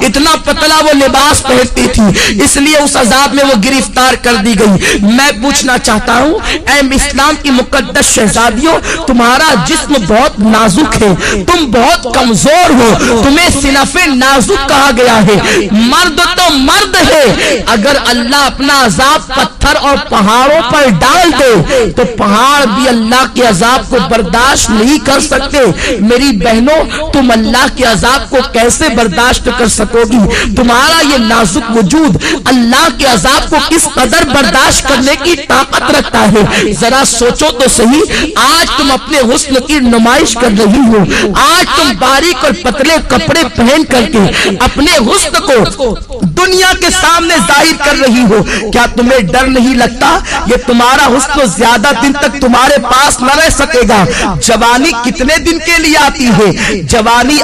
اتنا پتلا وہ لباس پہنتی تھی، اس لیے اس عذاب میں وہ گرفتار کر دی گئی۔ میں پوچھنا چاہتا ہوں اے اسلام کی مقدس شہزادیوں، تمہارا جسم بہت نازک ہے، تم بہت کمزور ہو، تمہیں صنف نازک کہا گیا ہے۔ مرد تو مرد ہے، اگر اللہ اپنا عذاب پتھر اور پہاڑوں پر ڈال دے تو پہاڑ بھی اللہ کے عذاب کو برداشت نہیں کر سکتے۔ میری بہنوں، تم اللہ کے عذاب کو کیسے برداشت کر سکو گی؟ تمہارا یہ نازک وجود اللہ کے عذاب کو کس قدر برداشت کرنے کی طاقت رکھتا ہے؟ ذرا سوچو تو صحیح۔ آج تم اپنے حسن کی نمائش کر رہی ہو، آج تم باریک اور پتلے کپڑے پہن کر کے اپنے حسن کو دنیا کے سامنے ظاہر کر رہی ہو۔ کیا تمہیں ڈر نہیں لگتا یہ تمہارا حسن زیادہ دن تک تمہارے پاس نہ رہ سکے گا؟ جوانی کتنے دن کے لیے آتی ہے؟ جوانی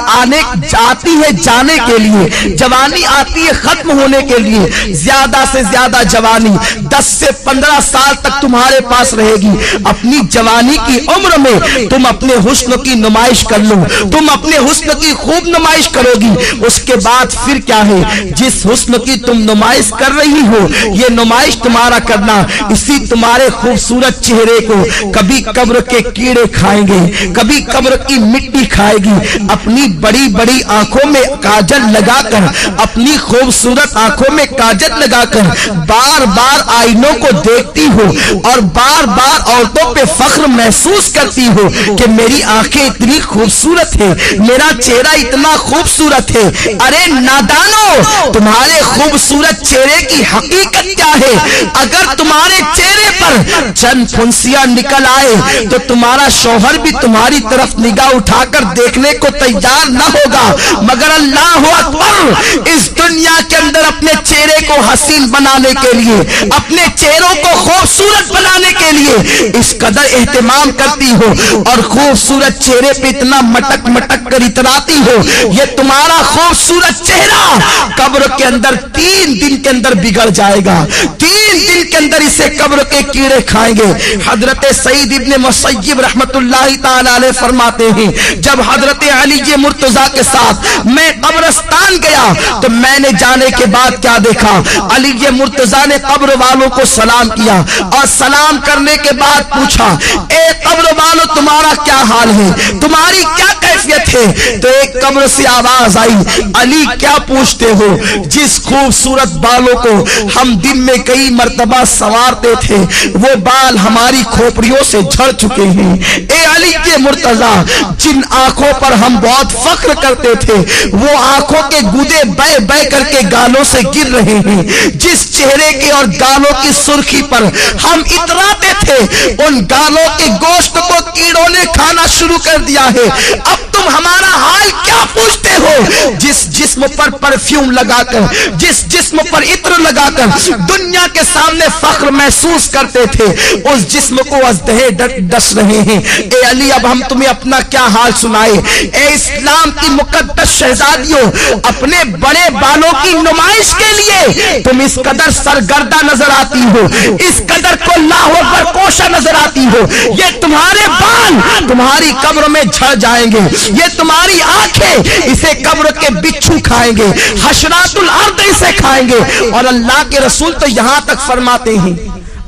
آتی ہے جانے کے لیے، جوانی آتی ہے ختم ہونے کے لیے۔ زیادہ سے زیادہ جوانی 10 سے 15 سال تک تمہارے پاس رہے گی۔ اپنی جوانی کی عمر میں تم اپنے حسن کی نمائش کر لو، تم اپنے حسن کی خوب نمائش کرو گی۔ اس کے بعد پھر کیا ہے؟ جس حسن کی تم نمائش کر رہی ہو، یہ نمائش تمہارا کرنا اسی تمہارے خوبصورت چہرے کو کبھی قبر کے کیڑے کھائیں گے، کبھی قبر کی مٹی کھائے گی۔ اپنی بڑی بڑی آنکھوں میں کاجل لگا کر، اپنی خوبصورت آنکھوں میں کاجل لگا کر بار بار آئینوں کو دیکھتی ہو اور بار بار عورتوں پہ فخر محسوس کرتی ہو کہ میری آنکھیں اتنی خوبصورت ہے، میرا چہرہ اتنا خوبصورت ہے۔ ارے نادانو، تمہارے خوبصورت چہرے کی حقیقت کیا ہے؟ اگر تمہارے چہرے پر چند پھنسیاں نکل آئے تو تمہارا شوہر بھی تمہاری طرف نگاہ اٹھا کر دیکھنے کو تیار نہ ہوگا، مگر اللہ اکبر، اس دنیا کے اندر اپنے چہرے کو حسین بنانے کے لیے، اپنے چہروں کو خوبصورت بنانے کے لیے اس قدر اہتمام کرتی ہو اور خوبصورت چہرے پہ اتنا مٹک مٹک کر اتراتی ہو۔ یہ تمہارا خوبصورت چہرہ قبر کے اندر 3 دن کے اندر بگڑ جائے گا، 3 دن کے اندر اسے قبر کے کیڑے کھائیں گے۔ حضرت سعید ابن مسیب رحمت اللہ تعالی علیہ فرماتے ہیں، جب حضرت علی مرتضیٰ کے ساتھ میں قبرستان گیا تو میں نے جانے کے بعد کیا دیکھا؟ علی مرتضیٰ نے قبر والوں کو سلام کیا اور سلام کرنے کے بعد پوچھا، اے قبر والوں، تمہارا کیا حال ہے؟ تمہاری کیا کیفیت ہے؟ تو ایک قبر سے آواز آئی، علی کیا پوچھتے ہو؟ جس خوبصورت بالوں کو ہم دن میں کئی مرتبہ سنوارتے تھے وہ بال ہماری کھوپڑیوں سے جھڑ چکے ہیں۔ اے علی کے مرتضیٰ، جن آنکھوں پر ہم بہت فخر کرتے تھے وہ آنکھوں کے گودے بے بے کر کے گالوں سے گر رہے ہیں۔ جس چہرے کے اور گالوں کی سرخی پر ہم اتراتے تھے ان گالوں کے گوشت کو کیڑوں نے کھانا شروع کر دیا ہے۔ اب تم ہمارا حال کیا پوچھتے ہو؟ جس جسم پر پرفیوم لگا کر، جس جسم پر عطر لگا کر دنیا کے سامنے فخر محسوس کرتے تھے، اس جسم کو ازدہے ڈس رہے ہیں۔ اے علی، اب ہم تمہیں اپنا کیا حال سنائے؟ اے اسلام کی مقدس شہزادیوں، اپنے بڑے بالوں کی نمائش کے لیے تم اس قدر سرگردہ نظر آتی ہو، اس قدر کو لاہو پر کوشا نظر آتی ہو۔ یہ تمہارے بال تمہاری قبر میں جھڑ جائیں گے، یہ تمہاری آنکھیں اسے قبر کے بچھو کھائیں گے، حشرات الارض اسے کھائیں گے۔ اور اللہ کے رسول تو یہاں تک فرماتے ہیں،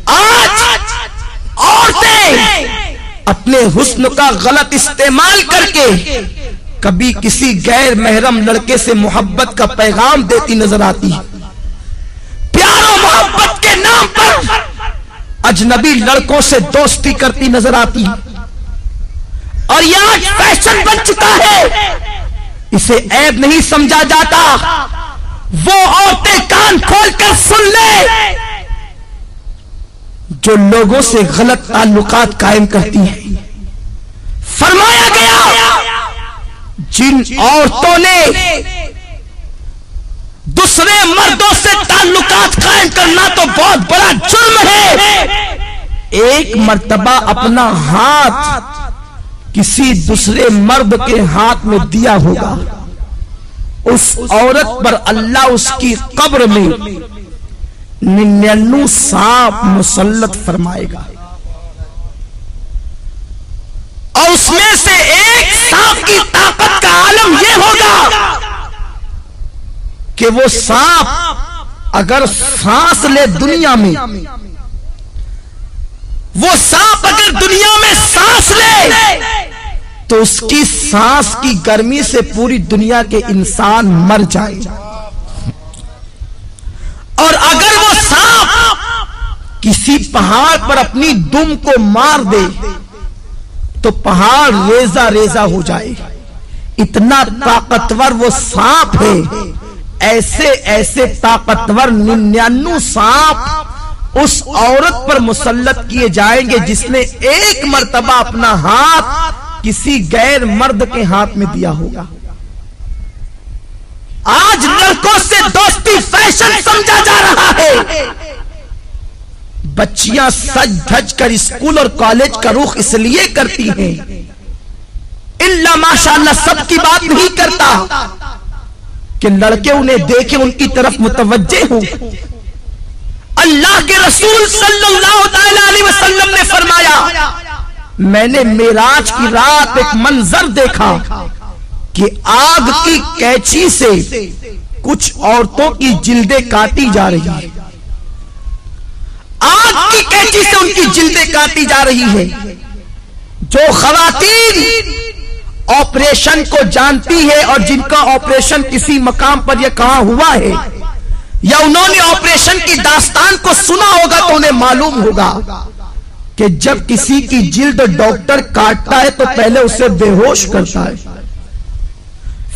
آج عورتیں اپنے حسن کا غلط استعمال کر کے کبھی کسی غیر محرم لڑکے سے محبت کا پیغام دیتی نظر آتی ہے، پیار و محبت کے نام پر اجنبی لڑکوں سے دوستی کرتی نظر آتی ہے، اور یہ آج فیشن بن چکا ہے، اسے عیب نہیں سمجھا جاتا۔ وہ عورتیں کان کھول کر سن لے جو لوگوں سے غلط تعلقات قائم کرتی ہیں۔ فرمایا گیا جن عورتوں نے دوسرے مردوں سے تعلقات قائم کرنا تو بہت بڑا جرم ہے، ایک مرتبہ اپنا ہاتھ کسی دوسرے مرد کے ہاتھ میں دیا ہوگا، اس عورت پر اللہ اس کی قبر میں 99 سانپ مسلط فرمائے گا، اور اس میں سے ایک سانپ کی طاقت کا عالم یہ ہوگا کہ وہ سانپ اگر سانس لے دنیا میں، وہ سانپ اگر دنیا میں سانس لے تو اس کی سانس کی گرمی سے پوری دنیا کے انسان مر جائے، اور اگر وہ سانپ کسی پہاڑ پر اپنی دم کو مار دے تو پہاڑ ریزہ ریزہ ہو جائے، اتنا طاقتور وہ سانپ ہے۔ ایسے ایسے طاقتور 99 سانپ اس عورت پر مسلط کیے جائیں گے جس نے ایک مرتبہ اپنا ہاتھ کسی غیر مرد کے ہاتھ میں دیا ہوگا۔ آج لڑکوں سے دوستی فیشن سمجھا جا رہا ہے، بچیاں سج دھج کر اسکول اور کالج کا رخ اس لیے کرتی ہیں، اللہ ماشاءاللہ سب کی بات نہیں کرتا کہ لڑکے انہیں دیکھیں، ان کی طرف متوجہ ہوں۔ اللہ کے رسول صلی اللہ علیہ وسلم نے فرمایا، میں نے معراج کی رات ایک منظر دیکھا کہ آگ کی کینچی سے کچھ عورتوں کی جلدیں کاٹی جا رہی ہیں، آگ کی کینچی سے ان کی جلدیں کاٹی جا رہی ہیں۔ جو خواتین آپریشن کو جانتی ہے اور جن کا آپریشن کسی مقام پر یہ کہاں ہوا ہے یا انہوں نے آپریشن کی داستان کو سنا ہوگا تو انہیں معلوم ہوگا کہ جب کسی کی جلد ڈاکٹر کاٹتا ہے تو پہلے اسے بے ہوش کرتا ہے،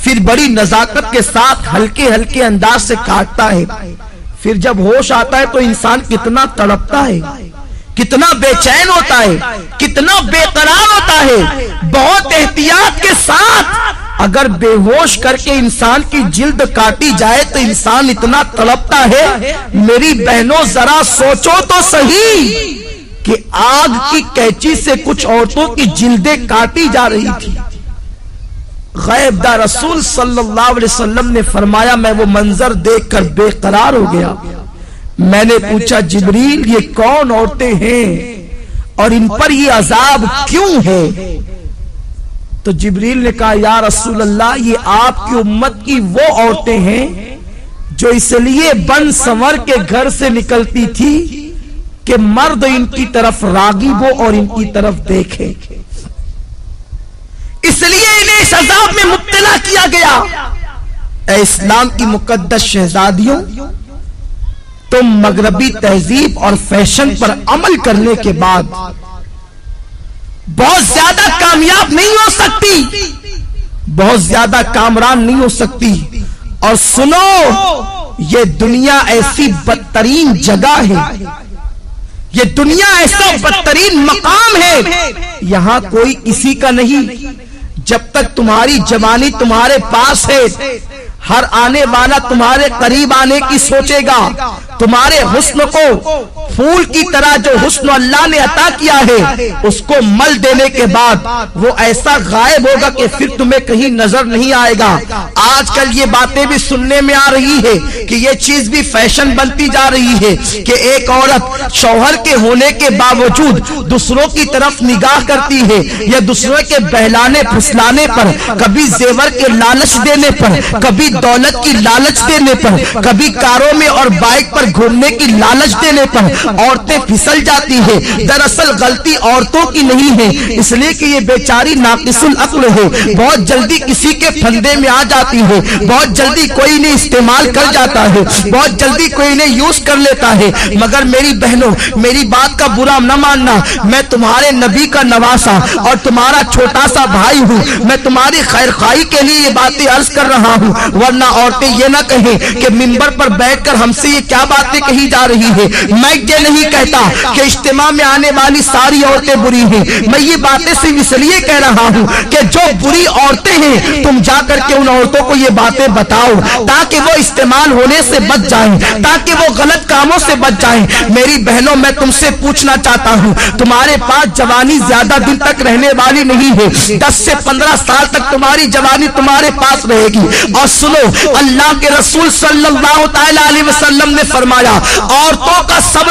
پھر بڑی نزاکت کے ساتھ ہلکے ہلکے انداز سے کاٹتا ہے، پھر جب ہوش آتا ہے تو انسان کتنا تڑپتا ہے، کتنا بے چین ہوتا ہے، کتنا بے قرار ہوتا ہے۔ بہت احتیاط کے ساتھ اگر بے ہوش کر کے انسان کی جلد کاٹی جائے تو انسان اتنا تڑپتا ہے۔ میری بہنوں ذرا سوچو تو صحیح کہ آگ کی کینچی سے کچھ عورتوں کی جلدیں کاٹی جا رہی تھی۔ غیب دار رسول صلی اللہ علیہ وسلم نے فرمایا، میں وہ منظر دیکھ کر بے قرار ہو گیا۔ میں نے پوچھا، جبریل یہ کون عورتیں ہیں اور ان پر یہ عذاب کیوں ہے؟ تو جبریل نے کہا، یا رسول اللہ یہ آپ کی امت کی وہ عورتیں ہیں جو اس لیے بن سنور کے گھر سے نکلتی تھی کہ مرد ان کی طرف راغب ہو اور ان کی طرف دیکھے، اس لیے انہیں اس عذاب میں مبتلا کیا گیا۔ اے اسلام کی مقدس شہزادیوں، تم مغربی تہذیب اور فیشن پر عمل کرنے کے بعد بہت زیادہ کامیاب نہیں ہو سکتی، بہت زیادہ کامران نہیں ہو سکتی۔ اور سنو، یہ دنیا ایسی بدترین جگہ ہے، یہ دنیا ایسا بدترین مقام ہے، یہاں کوئی کسی کا نہیں۔ جب تک تمہاری جوانی تمہارے پاس ہے، ہر آنے والا تمہارے قریب آنے کی سوچے گا۔ تمہارے حسن کو پھول کی طرح جو حسن اللہ نے عطا کیا ہے اس کو مل دینے کے بعد وہ ایسا غائب ہوگا کہ پھر تمہیں کہیں نظر نہیں آئے گا۔ آج کل یہ باتیں بھی سننے میں آ رہی ہے کہ یہ چیز بھی فیشن بنتی جا رہی ہے کہ ایک عورت شوہر کے ہونے کے باوجود دوسروں کی طرف نگاہ کرتی ہے، یا دوسروں کے بہلانے پھسلانے پر، کبھی زیور کے لالچ دینے پر، کبھی دولت کی لالچ دینے پر، کبھی کاروں میں اور بائک پر گھومنے کی لالچ دینے پر عورتیں پھسل جاتی ہے۔ دراصل غلطی عورتوں کی نہیں ہے، اس لیے کہ یہ بیچاری ناقص العقل ہے، بہت جلدی کسی کے پھندے میں آ جاتی ہے، بہت جلدی کوئی انہیں استعمال کر جاتا ہے، بہت جلدی کوئی انہیں یوز کر لیتا ہے۔ مگر میری بہنوں، میری بات کا برا نہ ماننا، میں تمہارے نبی کا نواسا اور تمہارا چھوٹا سا بھائی ہوں، میں تمہاری خیر خواہی کے لیے یہ باتیں عرض کر رہا ہوں، ورنہ عورتیں یہ نہ کہیں کہ منبر پر بیٹھ کر ہم سے یہ کیا باتیں کہی جا رہی ہے۔ میں یہ نہیں کہتا کہ اجتماع میں آنے والی ساری عورتیں بری ہیں، میں یہ باتیں صرف اس لیے کہہ رہا ہوں کہ جو بری عورتیں ہیں تم جا کر کے ان عورتوں کو یہ باتیں بتاؤ تاکہ وہ استعمال ہونے سے بچ جائیں، تاکہ وہ غلط کاموں سے بچ جائیں۔ میری بہنوں، میں تم سے پوچھنا چاہتا ہوں، تمہارے پاس جوانی زیادہ دن تک رہنے والی نہیں ہے، 10 سے 15 سال تک تمہاری جوانی تمہارے پاس رہے گی۔ اور سنو، اللہ کے رسول صلی اللہ تعالی علیہ وسلم نے فرمایا، عورتوں کا سب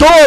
2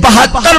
72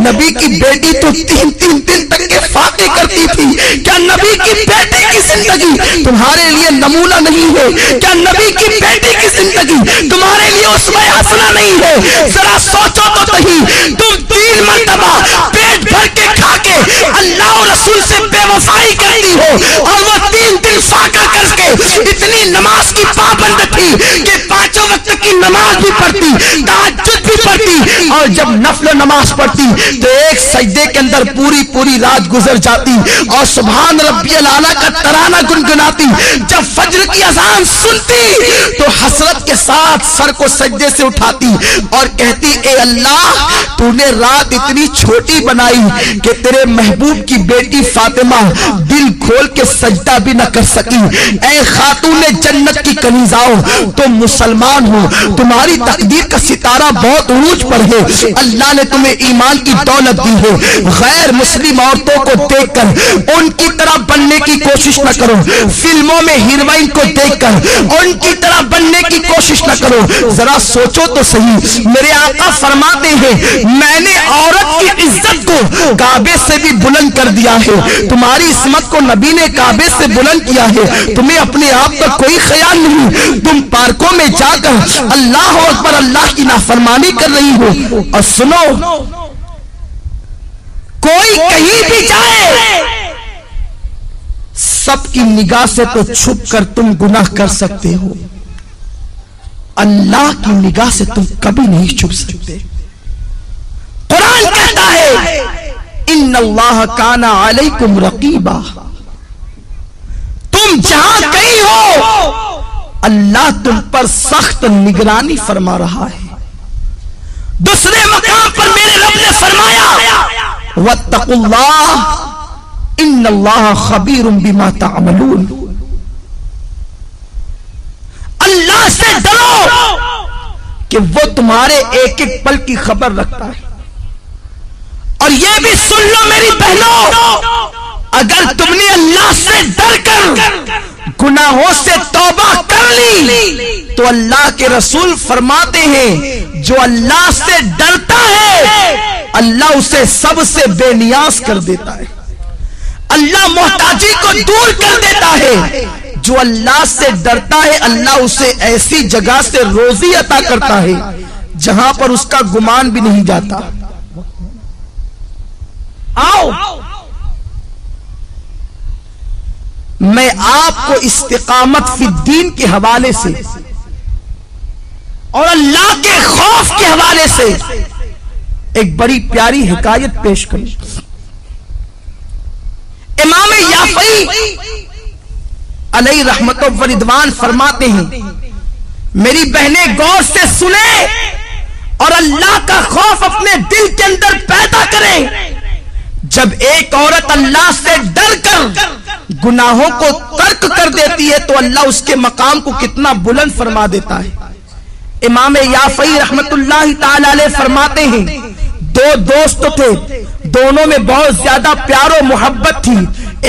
نبی کی بیٹی تو 3 دن تک کے فاقے کرتی تھی، کیا نبی کی بیٹی کی زندگی تمہارے لیے نمونہ نہیں ہے؟ کیا نبی کی بیٹی کی زندگی تمہارے لیے اسوہ حسنہ نہیں ہے؟ ذرا سوچو تو صحیح، تم 3 مرتبہ پیٹ بھر کے کھا کے اللہ اور رسول سے بے وفائی کرتی ہو، اور وہ 3 دن فاقہ کر کے اتنی نماز کی پابند تھی کہ 5 وقت کی نماز بھی پڑھتی، تہجد بھی پڑھتی، اور جب نفل نماز پڑھتی تو ایک سجدے کے اندر پوری رات گزر جاتی اور سبحان ربی الاعلیٰ کا ترانہ گنگناتی۔ جب فجر کی اذان سنتی تو حسرت کے ساتھ سر کو سجدے سے اٹھاتی اور کہتی اے اللہ تو نے رات اتنی چھوٹی بنائی کہ تیرے محبوب کی بیٹی فاطمہ دل کھول کے سجدہ بھی نہ کر سکی۔ اے خاتون جنت کی کنیزاؤ، تم مسلمان ہو، تمہاری تقدیر کا ستارہ بہت عروج پر ہے، اللہ نے تمہیں ایمان کی دولت دی ہے، غیر مسلم عورتوں کو دیکھ کر ان کی طرح بننے کی کوشش نہ کرو، فلموں میں ہیروئن کو دیکھ کر ان کی طرح بننے کی کوشش نہ کرو۔ ذرا سوچو تو صحیح، میرے آقا فرماتے ہیں میں نے عورت کی عزت کو کعبے سے بھی بلند کر دیا ہے، تمہاری عصمت کو نبی نے کعبے سے بلند کیا ہے، تمہیں اپنے آپ کا کوئی خیال نہیں، تم پارکوں میں جا کر اللہ اکبر اللہ کی نافرمانی کر رہی ہو۔ اور سنو، کوئی کہیں بھی جائے سب کی نگاہ سے تو چھپ کر تم گناہ کر سکتے ہو، اللہ کی نگاہ سے تم کبھی نہیں چھپ سکتے۔ قرآن کہتا ہے ان اللہ کان علیکم رقیبا، تم جہاں کہیں ہو اللہ تم پر سخت نگرانی فرما رہا ہے۔ دوسرے مقام پر میرے رب نے فرمایا واتقوا اللہ ان اللہ خبیر بما تعملون، اللہ سے ڈرو کہ وہ تمہارے ایک ایک پل کی خبر رکھتا ہے۔ اور یہ بھی سن لو میری بہنوں، اگر تم نے اللہ سے ڈر کر گناہوں سے توبہ کر لی تو اللہ کے رسول فرماتے ہیں جو اللہ سے ڈرتا ہے اللہ اسے سب سے بے نیاز کر دیتا ہے، اللہ محتاجی کو دور کر دیتا ہے۔ جو اللہ سے ڈرتا ہے اللہ اسے ایسی جگہ سے روزی عطا کرتا ہے جہاں پر اس کا گمان بھی نہیں جاتا۔ آؤ میں آپ کو استقامت فی الدین کے حوالے سے اور اللہ کے خوف کے حوالے سے ایک بڑی پیاری حکایت پیش کروں۔ امام یافعی علیہ رحمت و رضوان فرماتے ہیں میری بہنیں غور سے سنیں اور اللہ کا خوف اپنے دل کے اندر پیدا کریں۔ جب ایک عورت اللہ سے ڈر کر گناہوں کو ترک کر دیتی ہے تو اللہ اس کے مقام کو کتنا بلند فرما دیتا ہے۔ امام یافعی رحمت اللہ تعالی علیہ فرماتے ہیں 2 دوست تھے، دونوں میں بہت زیادہ پیار و محبت تھی،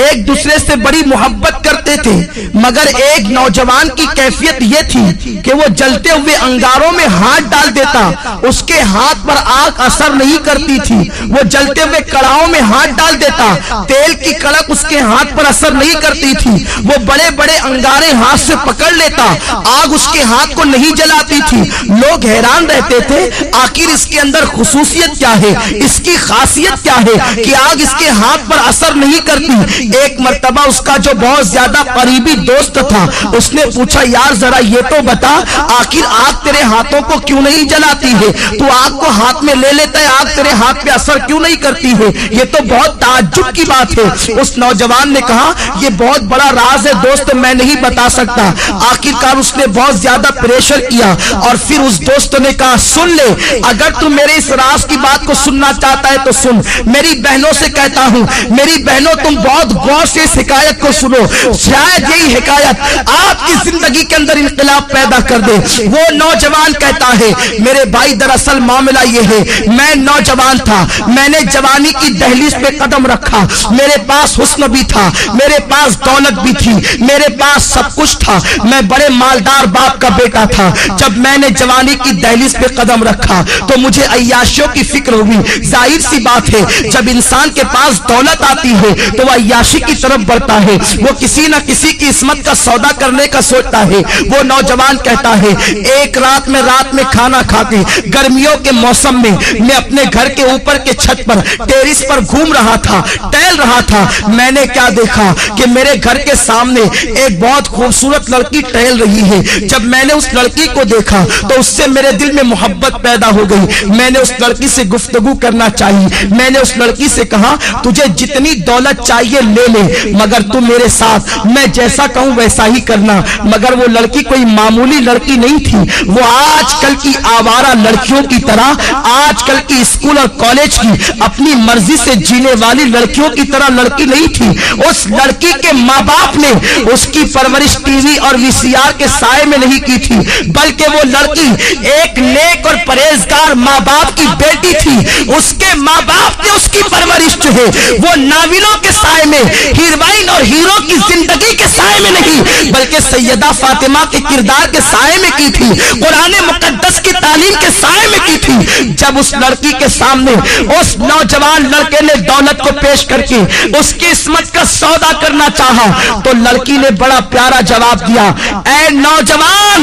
ایک دوسرے سے بڑی محبت کرتے تھے، مگر ایک نوجوان کی کیفیت یہ تھی کہ وہ جلتے ہوئے انگاروں میں ہاتھ ڈال دیتا، اس کے ہاتھ پر آگ اثر نہیں کرتی تھی، وہ جلتے ہوئے کڑاہوں میں ہاتھ ڈال دیتا، تیل کی کڑک اس کے ہاتھ پر اثر نہیں کرتی تھی، وہ بڑے بڑے انگارے ہاتھ سے پکڑ لیتا، آگ اس کے ہاتھ کو نہیں جلاتی تھی۔ لوگ حیران رہتے تھے آخر اس کے اندر خصوصیت کیا ہے، اس کی خاصیت کیا ہے کہ آگ اس کے ہاتھ پر اثر نہیں کرتی۔ ایک مرتبہ اس کا جو بہت زیادہ قریبی دوست تھا اس نے پوچھا یار ذرا یہ تو بتا آخر آگ تیرے ہاتھوں کو کیوں نہیں جلاتی ہے، تو آگ کو ہاتھ میں لے لیتا ہے آگ تیرے ہاتھ پہ اثر کیوں نہیں کرتی ہے، یہ تو بہت تعجب کی بات ہے۔ اس نوجوان نے کہا یہ بہت بڑا راز ہے دوست میں نہیں بتا سکتا۔ آخرکار اس نے بہت زیادہ پریشر کیا اور پھر اس دوست نے کہا سن لے اگر تم میرے اس راز کی بات کو سننا چاہتا ہے تو سن، میری بہنوں سے کہتا ہوں میری بہنوں تم بہت غور سے اس حکایت کو سنو، شاید یہی حکایت آپ کی زندگی کے اندر انقلاب پیدا کر دے۔ وہ نوجوان کہتا ہے میرے بھائی دراصل معاملہ یہ ہے، میں نوجوان تھا، میں نے جوانی کی دہلیز پہ قدم رکھا، میرے پاس حسن بھی تھا، میرے پاس دولت بھی تھی، میرے پاس سب کچھ تھا، میں بڑے مالدار باپ کا بیٹا تھا۔ جب میں نے جوانی کی دہلیز پہ قدم رکھا تو مجھے عیاشیوں کی فکر ہوئی۔ ظاہر سی بات ہے جب انسان کے پاس دولت آتی ہے تو وہ عیاشی کی طرف بڑھتا ہے، وہ کسی نہ کسی کی عصمت کا سودا کرنے کا سوچتا ہے۔ وہ نوجوان کہتا ہے ایک رات میں کھانا کھا کے گرمیوں کے موسم میں اپنے گھر کے اوپر کے چھت پر ٹیرس پر گھوم رہا تھا، ٹہل رہا تھا، میں نے کیا دیکھا کہ میرے گھر کے سامنے ایک بہت خوبصورت لڑکی ٹہل رہی ہے۔ جب میں نے اس لڑکی کو دیکھا تو اس سے میرے دل میں محبت پیدا ہو گئی، میں نے اس لڑکی سے گفتگو کرنا چاہیے۔ میں نے اس لڑکی سے کہا تجھے جتنی دولت چاہیے لے لے، مگر تو میرے ساتھ میں جیسا کہوں ویسا ہی کرنا۔ مگر وہ لڑکی کوئی معمولی لڑکی نہیں تھی، وہ آج کل کی آوارہ لڑکیوں کی طرح، آج کل کی اسکول اور کالج کی اپنی مرضی سے جینے والی لڑکیوں کی طرح لڑکی نہیں تھی۔ اس لڑکی کے ماں باپ نے اس کی پرورش ٹی وی اور وی سی آر کے سائے میں نہیں کی تھی، بلکہ وہ لڑکی ایک نیک اور پرہیزگار ماں باپ کی بیٹی تھی۔ اس کے ماں باپ نے اس کی پرورش جو ہے وہ ناولوں کے سائے میں، ہیروئن اور ہیرو کی زندگی کے سائے میں نہیں بلکہ سیدہ فاطمہ کے کردار کے سائے میں کی تھی، قرآن مقدس کی تعلیم کے سائے میں کی تھی۔ جب اس لڑکی کے سامنے اس نوجوان لڑکے نے دولت کو پیش کر کے اس کی عصمت کا سودا کرنا چاہا تو لڑکی نے بڑا پیارا جواب دیا، اے نوجوان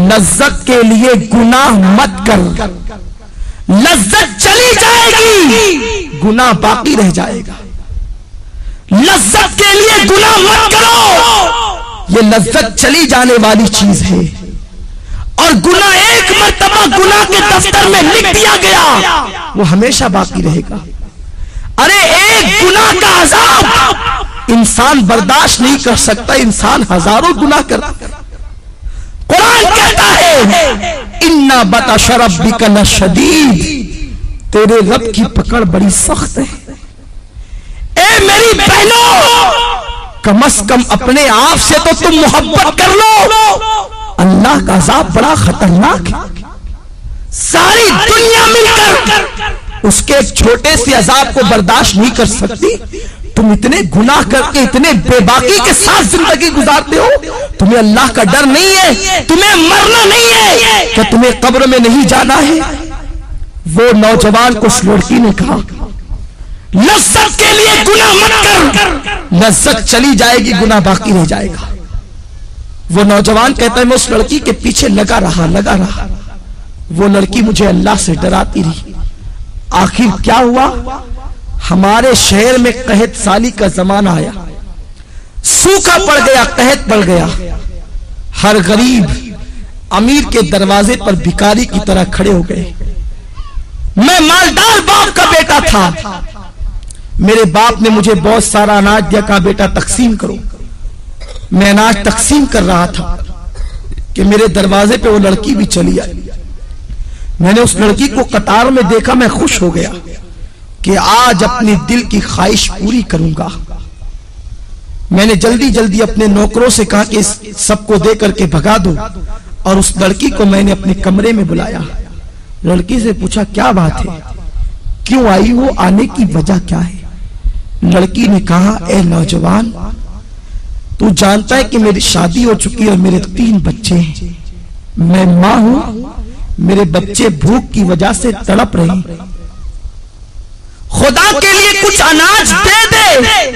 لذت کے لیے گناہ مت کر، لذت چلی جائے گی گناہ باقی رہ جائے گا۔ لذت کے لیے گناہ مت کرو، یہ لذت چلی جانے والی چیز ہے، اور گناہ ایک مرتبہ گناہ کے دفتر میں لکھ دیا گیا وہ ہمیشہ باقی رہے گا۔ ارے ایک گناہ کا عذاب انسان برداشت نہیں کر سکتا، انسان ہزاروں گناہ کرتا۔ قرآن کہتا ہے اِنَّ بَطْشَ رَبِّكَ لَشَدِيدٌ، تیرے رب کی پکڑ بڑی سخت ہے۔ اے میری بہنوں کم از کم اپنے آپ سے تو تم محبت کر لو، اللہ کا عذاب بڑا خطرناک ہے۔ ساری دنیا مل کر اس کے ایک چھوٹے سے عذاب کو برداشت نہیں کر سکتی، تم اتنے گناہ کر کے اتنے بے باکی کے ساتھ زندگی گزارتے ہو، تمہیں اللہ کا ڈر نہیں ہے، تمہیں مرنا نہیں ہے، کہ تمہیں قبر میں نہیں جانا ہے؟ وہ نوجوان کو اس لڑکی نے کہا لذت کے لیے گناہ مت کر، لذت چلی جائے گی گناہ باقی رہ جائے گا۔ وہ نوجوان کہتا ہے میں اس لڑکی کے پیچھے لگا رہا، وہ لڑکی مجھے اللہ سے ڈراتی رہی۔ آخر کیا ہوا؟ ہمارے شہر میں قحط سالی کا زمانہ آیا، سوکھا پڑ گیا، قحط پڑ گیا، ہر غریب امیر کے دروازے پر بھکاری کی طرح کھڑے ہو گئے۔ میں مالدار باپ کا بیٹا تھا، میرے باپ نے مجھے بہت سارا اناج دیا، کہا بیٹا تقسیم کرو۔ میں اناج تقسیم کر رہا تھا کہ میرے دروازے پہ وہ لڑکی بھی چلی آئی۔ میں نے اس لڑکی کو قطار میں دیکھا، میں خوش ہو گیا کہ آج اپنی دل کی خواہش پوری کروں گا۔ میں نے جلدی اپنے نوکروں سے کہا کہ اس سب کو دے کر کے بھگا دو، اور اس لڑکی کو میں نے اپنے کمرے میں بلایا۔ لڑکی سے پوچھا کیا بات ہے، کیوں آئی ہو، آنے کی وجہ کیا ہے؟ لڑکی نے کہا اے نوجوان تو جانتا ہے کہ میری شادی ہو چکی اور میرے 3 بچے ہیں، میں ماں ہوں، میرے بچے بھوک کی وجہ سے تڑپ رہے ہیں، خدا کے لیے کچھ اناج دے دے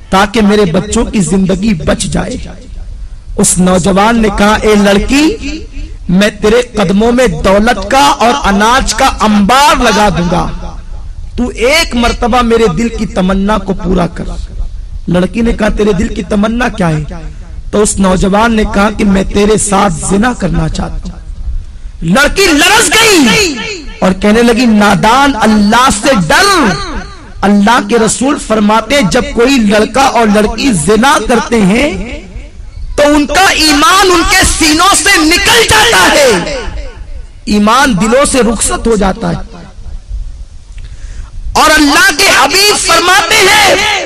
تاکہ میرے بچوں کی زندگی بچ جائے۔ اس نوجوان نے کہا اے لڑکی میں تیرے قدموں میں دولت کا اور اناج کا انبار لگا دوں گا، تو ایک مرتبہ میرے دل کی تمنا کو پورا کر۔ لڑکی نے کہا تیرے دل کی تمنا کیا ہے؟ تو اس نوجوان نے کہا کہ میں تیرے ساتھ زنا کرنا چاہتا ہوں۔ لڑکی لرز گئی اور کہنے لگی نادان اللہ سے ڈر، اللہ کے رسول فرماتے جب کوئی لڑکا اور لڑکی زنا کرتے ہیں تو ان کا ایمان ان کے سینوں سے نکل جاتا ہے، ایمان دلوں سے رخصت ہو جاتا ہے۔ اور اللہ کے حبیب فرماتے ہیں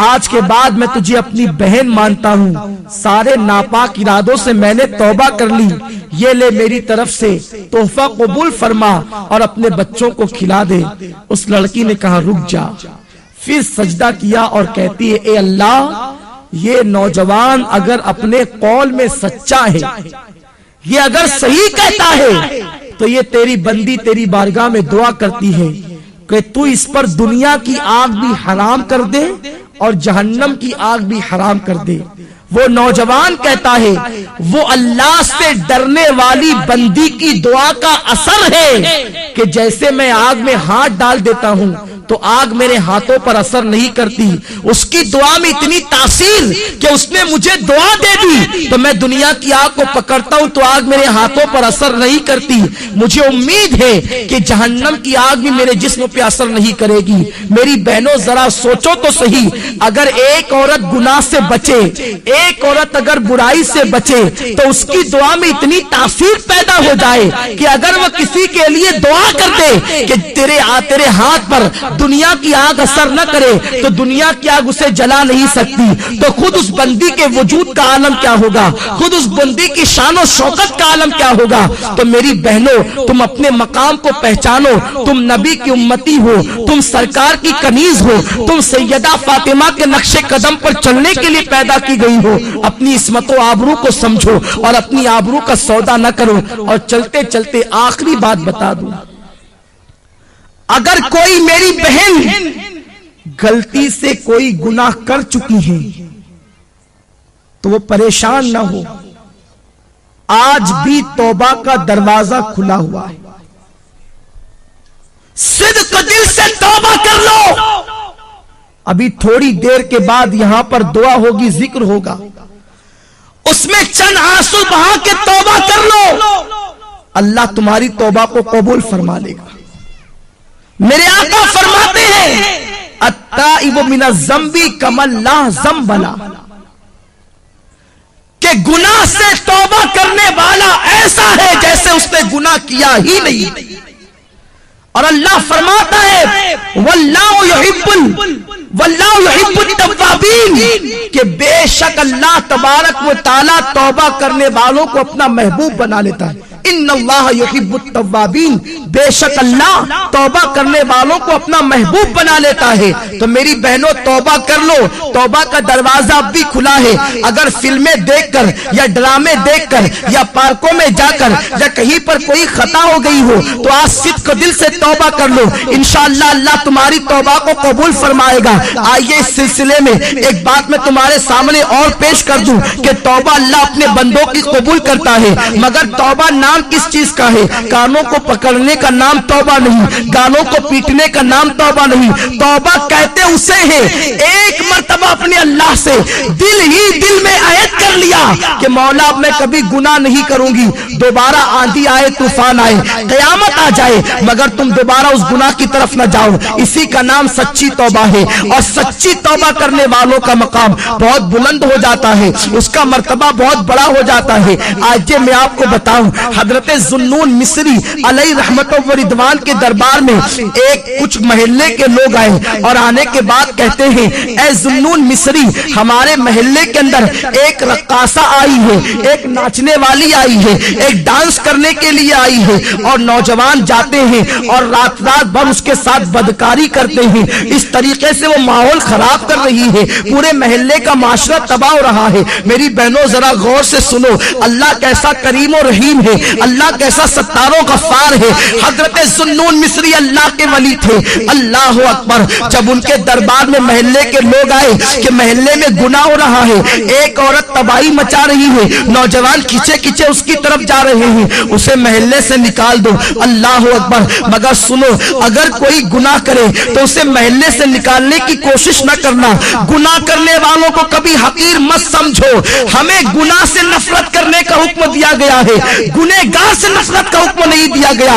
آج کے بعد میں تجھے اپنی بہن مانتا ہوں، سارے ناپاک ارادوں سے میں نے توبہ کر لی، یہ لے میری طرف سے تحفہ قبول فرما اور اپنے بچوں کو کھلا دے۔ اس لڑکی نے کہا رک جا، پھر سجدہ کیا اور کہتی ہے اے اللہ، یہ نوجوان اگر اپنے قول میں سچا ہے، یہ اگر صحیح کہتا ہے تو یہ تیری بندی تیری بارگاہ میں دعا کرتی ہے کہ تو اس پر دنیا کی آگ بھی حرام کر دے اور جہنم کی آگ بھی حرام کر دے۔ وہ نوجوان کہتا ہے وہ اللہ سے ڈرنے والی بندی کی دعا کا اثر ہے کہ جیسے میں آگ میں ہاتھ ڈال دیتا ہوں تو آگ میرے ہاتھوں پر اثر نہیں کرتی، اس کی دعا میں اتنی تاثیر کہ اس نے مجھے دعا دے دی تو میں دنیا کی آگ کو پکڑتا ہوں تو آگ میرے ہاتھوں پر اثر نہیں کرتی۔ مجھے امید ہے کہ جہنم کی آگ بھی میرے جسم پہ اثر نہیں کرے گی۔ میری بہنوں ذرا سوچو تو صحیح، اگر ایک عورت گناہ سے بچے، ایک عورت اگر برائی سے بچے تو اس کی دعا میں اتنی تاثیر پیدا ہو جائے کہ اگر وہ کسی کے لیے دعا کر دے کہ تیرے ہاتھ پر دنیا کی آگ اثر نہ کرے تو دنیا کی آگ اسے جلا نہیں سکتی، تو خود اس بندی کے وجود کا عالم کیا ہوگا، خود اس بندی کی شان و شوکت کا عالم کیا ہوگا۔ تو میری بہنوں تم اپنے مقام کو پہچانو، تم نبی کی امتی ہو، تم سرکار کی کنیز ہو، تم سیدہ فاطمہ کے نقش قدم پر چلنے کے لیے پیدا کی گئی ہو۔ اپنی عصمت و آبرو کو سمجھو اور اپنی آبرو کا سودا نہ کرو۔ اور چلتے چلتے آخری بات بتا دوں، اگر کوئی میری بہن غلطی سے کوئی گناہ کر چکی ہے تو وہ پریشان نہ ہو، آج بھی توبہ کا دروازہ کھلا ہوا ہے، صدق دل سے توبہ کر لو۔ ابھی تھوڑی دیر کے بعد یہاں پر دعا ہوگی، ذکر ہوگا، اس میں چند آنسو بہا کے توبہ کر لو، اللہ تمہاری توبہ کو قبول فرما لے گا۔ میرے آقا فرماتے ہیں التائب من الذنب کمن لا ذنب لہ، کہ گناہ سے توبہ کرنے والا ایسا ہے جیسے اس نے گناہ کیا ہی نہیں۔ اور اللہ فرماتا ہے واللہ یحب التوابین، کہ بے شک اللہ تبارک و تعالی توبہ کرنے والوں کو اپنا محبوب بنا لیتا ہے۔ ان اللہ یحب التوابین، بے شک اللہ توبہ کرنے والوں کو اپنا محبوب بنا لیتا ہے۔ تو میری بہنوں توبہ کر لو، توبہ کا دروازہ اب بھی کھلا ہے۔ اگر فلمیں دیکھ کر یا ڈرامے دیکھ کر یا پارکوں میں جا کر یا کہیں پر کوئی خطا ہو گئی ہو تو آج صدق دل سے توبہ کر لو، انشاءاللہ اللہ تمہاری توبہ کو قبول فرمائے گا۔ آئیے اس سلسلے میں ایک بات میں تمہارے سامنے اور پیش کر دوں کہ توبہ اللہ اپنے بندوں کی قبول کرتا ہے، مگر توبہ نام کس چیز کا ہے؟ کانوں کو پکڑنے کا نام توبہ نہیں، گالوں کو پیٹنے کا نام توبہ نہیں۔ توبہ کہتے اسے ہیں ایک مرتبہ اپنے اللہ سے دل ہی دل میں عہد کر لیا کہ مولا اب میں کبھی گناہ نہیں کروں گی، دوبارہ آندھی آئے طوفان آئے قیامت آ جائے مگر تم دوبارہ اس گناہ کی طرف نہ جاؤ، اسی کا نام سچی توبہ ہے۔ اور سچی توبہ کرنے والوں کا مقام بہت بلند ہو جاتا ہے، اس کا مرتبہ بہت بڑا ہو جاتا ہے۔ آج میں آپ کو بتاؤں، حضرت ذوالنون مصری علیہ رحمت و رضوان کے دربار میں ایک کچھ محلے کے لوگ آئے اور آنے کے بعد کہتے ہیں اے ذوالنون مصری، ہمارے محلے کے اندر ایک رقاصہ آئی ہے، ایک ناچنے والی آئی ہے، ایک ڈانس کرنے کے لیے آئی ہے، اور نوجوان جاتے ہیں اور رات بھر اس کے ساتھ بدکاری کرتے ہیں، اس طریقے سے وہ ماحول خراب کر رہی ہے، پورے محلے کا معاشرہ تباہ ہو رہا ہے۔ میری بہنوں ذرا غور سے سنو، اللہ کیسا کریم و رحیم ہے، اللہ کیسا ستار و غفار ہے۔ حضرت ذوالنون مصری اللہ کے ولی تھے، اللہ اکبر۔ جب ان کے دربار میں محلے کے لوگ آئے کہ محلے میں گناہ ہو رہا ہے، ایک عورت تباہی مچا رہی ہے، نوجوان کھچے کھچے اس کی طرف جا رہے ہیں، اسے محلے سے نکال دو، اللہ اکبر۔ مگر سنو، اگر کوئی گناہ کرے تو اسے محلے سے نکالنے کی کوشش نہ کرنا، گناہ کرنے والوں کو کبھی حقیر مت سمجھو، ہمیں گناہ سے نفرت کرنے کا حکم دیا گیا ہے، گنہگار سے نفرت کا حکم نہیں دیا گیا۔